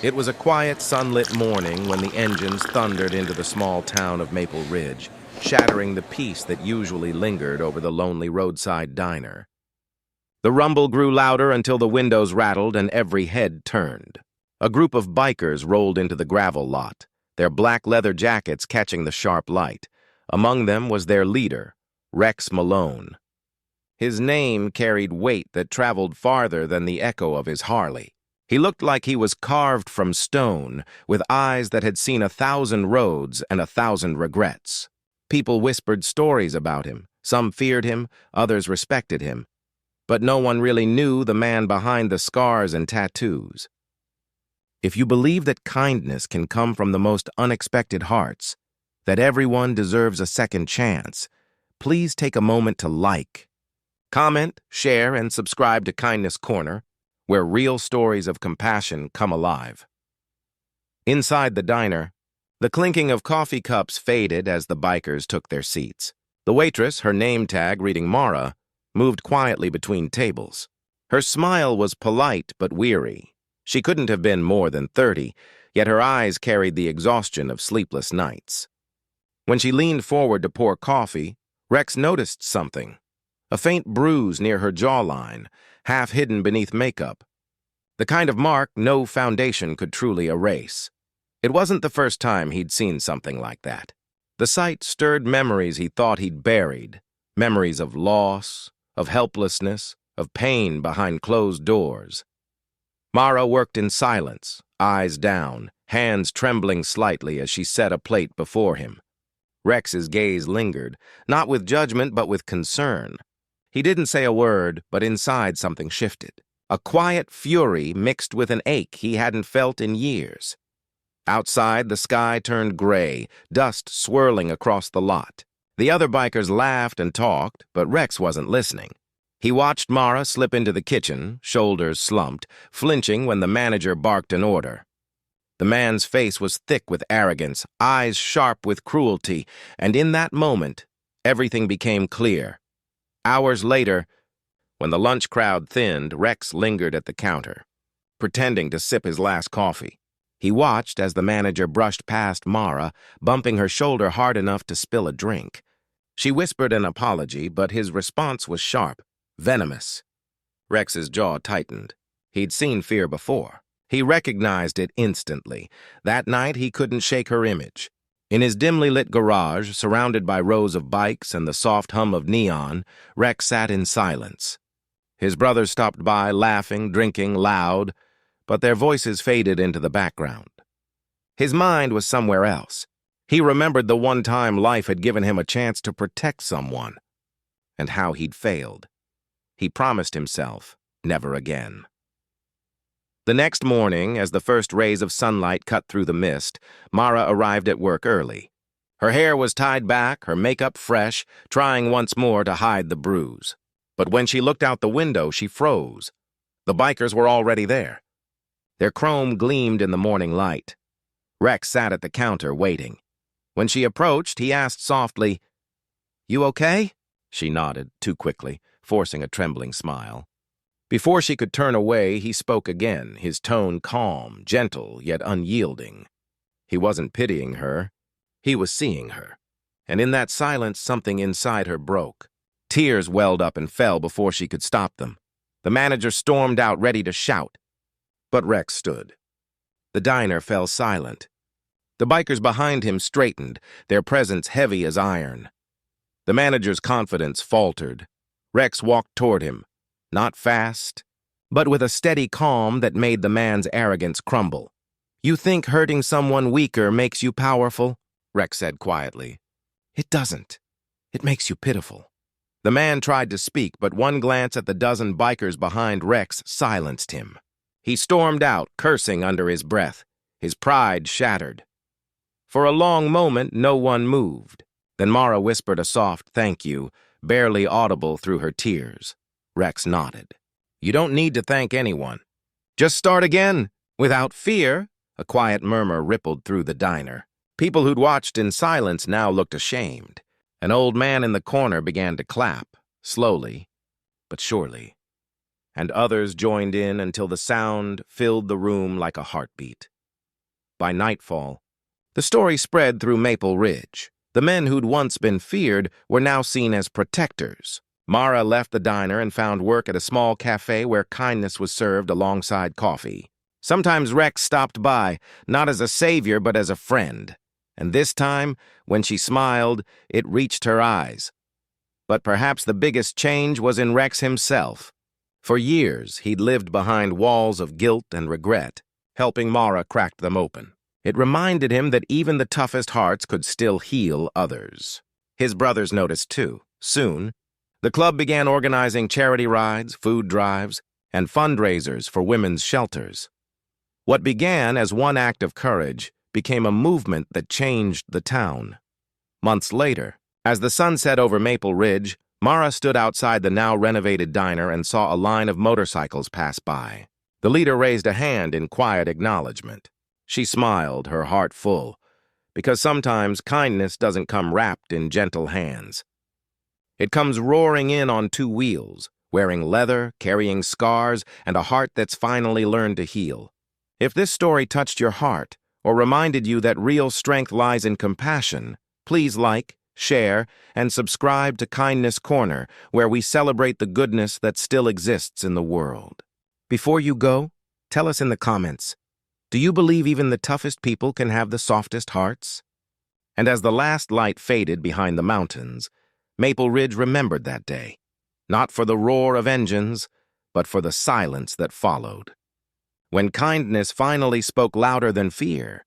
It was a quiet, sunlit morning when the engines thundered into the small town of Maple Ridge, shattering the peace that usually lingered over the lonely roadside diner. The rumble grew louder until the windows rattled and every head turned. A group of bikers rolled into the gravel lot, their black leather jackets catching the sharp light. Among them was their leader, Rex Malone. His name carried weight that traveled farther than the echo of his Harley. He looked like he was carved from stone, with eyes that had seen 1,000 roads and 1,000 regrets. People whispered stories about him. Some feared him, others respected him. But no one really knew the man behind the scars and tattoos. If you believe that kindness can come from the most unexpected hearts, that everyone deserves a second chance, please take a moment to like, comment, share, and subscribe to Kindness Corner, where real stories of compassion come alive. Inside the diner, the clinking of coffee cups faded as the bikers took their seats. The waitress, her name tag reading Mara, moved quietly between tables. Her smile was polite but weary. She couldn't have been more than 30, yet her eyes carried the exhaustion of sleepless nights. When she leaned forward to pour coffee, Rex noticed something. A faint bruise near her jawline, half hidden beneath makeup. The kind of mark no foundation could truly erase. It wasn't the first time he'd seen something like that. The sight stirred memories he thought he'd buried, memories of loss, of helplessness, of pain behind closed doors. Mara worked in silence, eyes down, hands trembling slightly as she set a plate before him. Rex's gaze lingered, not with judgment but with concern. He didn't say a word, but inside something shifted. A quiet fury mixed with an ache he hadn't felt in years. Outside, the sky turned gray, dust swirling across the lot. The other bikers laughed and talked, but Rex wasn't listening. He watched Mara slip into the kitchen, shoulders slumped, flinching when the manager barked an order. The man's face was thick with arrogance, eyes sharp with cruelty, and in that moment, everything became clear. Hours later, when the lunch crowd thinned, Rex lingered at the counter, pretending to sip his last coffee. He watched as the manager brushed past Mara, bumping her shoulder hard enough to spill a drink. She whispered an apology, but his response was sharp, venomous. Rex's jaw tightened. He'd seen fear before. He recognized it instantly. That night, he couldn't shake her image. In his dimly lit garage, surrounded by rows of bikes and the soft hum of neon, Rex sat in silence. His brothers stopped by, laughing, drinking, loud, but their voices faded into the background. His mind was somewhere else. He remembered the one time life had given him a chance to protect someone, and how he'd failed. He promised himself never again. The next morning, as the first rays of sunlight cut through the mist, Mara arrived at work early. Her hair was tied back, her makeup fresh, trying once more to hide the bruise. But when she looked out the window, she froze. The bikers were already there. Their chrome gleamed in the morning light. Rex sat at the counter, waiting. When she approached, he asked softly, "You okay?" She nodded, too quickly, forcing a trembling smile. Before she could turn away, he spoke again, his tone calm, gentle, yet unyielding. He wasn't pitying her. He was seeing her. And in that silence, something inside her broke. Tears welled up and fell before she could stop them. The manager stormed out, ready to shout. But Rex stood. The diner fell silent. The bikers behind him straightened, their presence heavy as iron. The manager's confidence faltered. Rex walked toward him. Not fast, but with a steady calm that made the man's arrogance crumble. "You think hurting someone weaker makes you powerful?" Rex said quietly. "It doesn't. It makes you pitiful." The man tried to speak, but one glance at the dozen bikers behind Rex silenced him. He stormed out, cursing under his breath, his pride shattered. For a long moment, no one moved. Then Mara whispered a soft thank you, barely audible through her tears. Rex nodded. "You don't need to thank anyone. Just start again, without fear." A quiet murmur rippled through the diner. People who'd watched in silence now looked ashamed. An old man in the corner began to clap, slowly but surely. and others joined in until the sound filled the room like a heartbeat. By nightfall, the story spread through Maple Ridge. The men who'd once been feared were now seen as protectors. Mara left the diner and found work at a small cafe where kindness was served alongside coffee. Sometimes Rex stopped by, not as a savior but as a friend. And this time, when she smiled, it reached her eyes. But perhaps the biggest change was in Rex himself. For years, he'd lived behind walls of guilt and regret, helping Mara crack them open. It reminded him that even the toughest hearts could still heal others. His brothers noticed too. Soon, the club began organizing charity rides, food drives, and fundraisers for women's shelters. What began as one act of courage became a movement that changed the town. Months later, as the sun set over Maple Ridge, Mara stood outside the now-renovated diner and saw a line of motorcycles pass by. The leader raised a hand in quiet acknowledgement. She smiled, her heart full, because sometimes kindness doesn't come wrapped in gentle hands. It comes roaring in on two wheels, wearing leather, carrying scars, and a heart that's finally learned to heal. If this story touched your heart, or reminded you that real strength lies in compassion, please like, share, and subscribe to Kindness Corner, where we celebrate the goodness that still exists in the world. Before you go, tell us in the comments, do you believe even the toughest people can have the softest hearts? And as the last light faded behind the mountains, Maple Ridge remembered that day, not for the roar of engines, but for the silence that followed. When kindness finally spoke louder than fear,